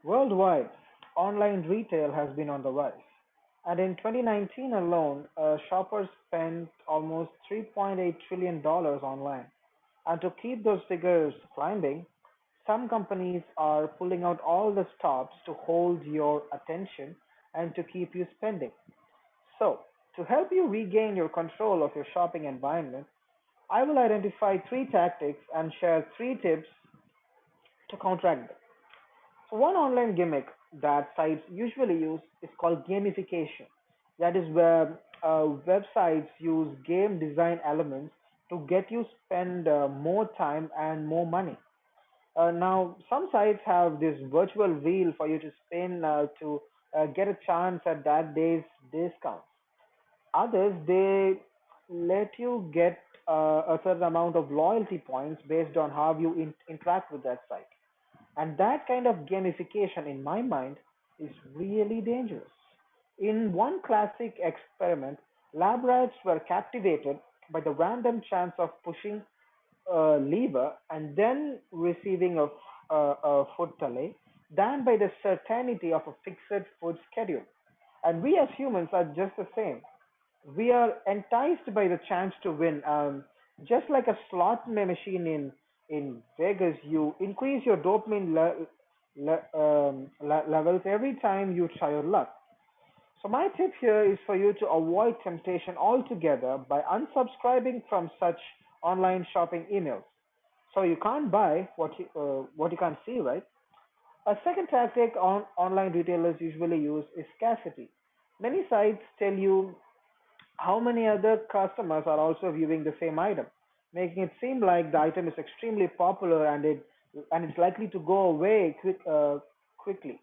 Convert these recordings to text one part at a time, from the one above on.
Worldwide, online retail has been on the rise, and in 2019 alone, shoppers spent almost $3.8 trillion online. And to keep those figures climbing, some companies are pulling out all the stops to hold your attention and to keep you spending. So, to help you regain your control of your shopping environment, I will identify three tactics and share three tips to counteract them. So one online gimmick that sites usually use is called gamification. That is where websites use game design elements to get you spend more time and more money. Now, some sites have this virtual wheel for you to spin to get a chance at that day's discounts. Others, they let you get a certain amount of loyalty points based on how you interact with that site. And that kind of gamification, in my mind, is really dangerous. In one classic experiment, lab rats were captivated by the random chance of pushing a lever and then receiving a food tally than by the certainty of a fixed food schedule. And we as humans are just the same. We are enticed by the chance to win. Just like a machine in Vegas, you increase your dopamine levels every time you try your luck. So my tip here is for you to avoid temptation altogether by unsubscribing from such online shopping emails. So you can't buy what you can't see, right? A second tactic online retailers usually use is scarcity. Many sites tell you how many other customers are also viewing the same item, making it seem like the item is extremely popular and it's likely to go away quickly.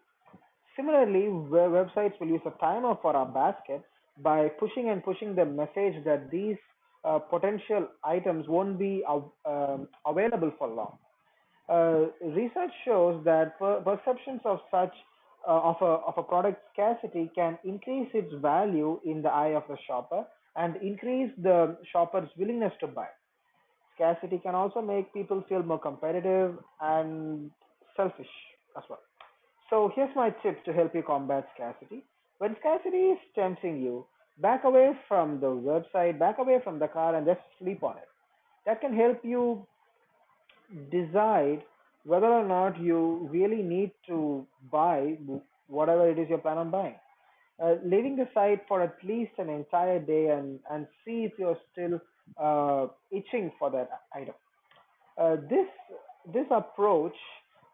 Similarly, where websites will use a timer for our basket by pushing and pushing the message that these potential items won't be available for long. Research shows that perceptions of such of a product scarcity can increase its value in the eye of the shopper and increase the shopper's willingness to buy. Scarcity can also make people feel more competitive and selfish as well. So here's my tip to help you combat scarcity. When scarcity is tempting you, back away from the website, back away from the car, and just sleep on it. That can help you decide whether or not you really need to buy whatever it is you plan on buying. Leaving the site for at least an entire day and see if you're still itching for that item. This approach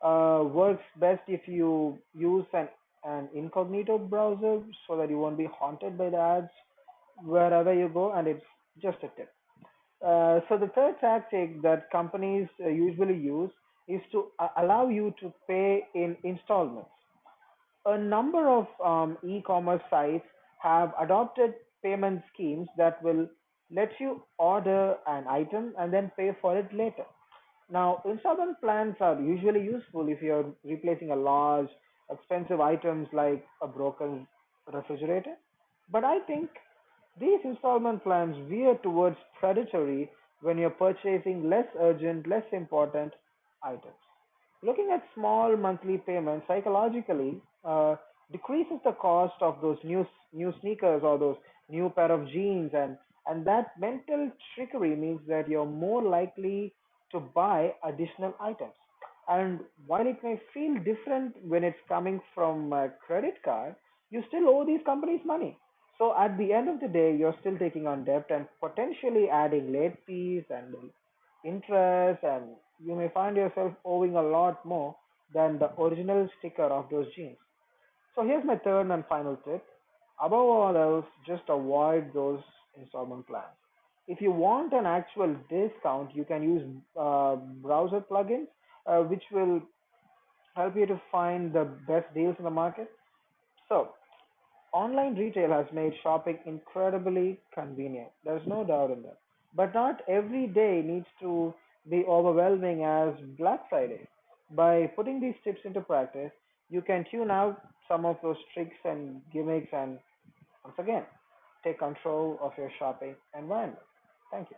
works best if you use an incognito browser so that you won't be haunted by the ads wherever you go, and it's just a tip. So the third tactic that companies usually use is to allow you to pay in installments. A number of e-commerce sites have adopted payment schemes that will let you order an item and then pay for it later. Now, installment plans are usually useful if you're replacing a large, expensive items like a broken refrigerator. But I think these installment plans veer towards predatory when you're purchasing less urgent, less important items. Looking at small monthly payments psychologically decreases the cost of those new sneakers or those new pair of jeans, and that mental trickery means that you're more likely to buy additional items. And while it may feel different when it's coming from a credit card, you still owe these companies money. So at the end of the day, you're still taking on debt and potentially adding late fees and interest, and you may find yourself owing a lot more than the original sticker of those jeans. So here's my third and final tip. Above all else, just avoid those installment plans. If you want an actual discount, you can use browser plugins, which will help you to find the best deals in the market. So, online retail has made shopping incredibly convenient. There's no doubt in that. But not every day needs to be overwhelming as Black Friday. By putting these tips into practice, you can tune out some of those tricks and gimmicks and once again take control of your shopping environment. Thank you.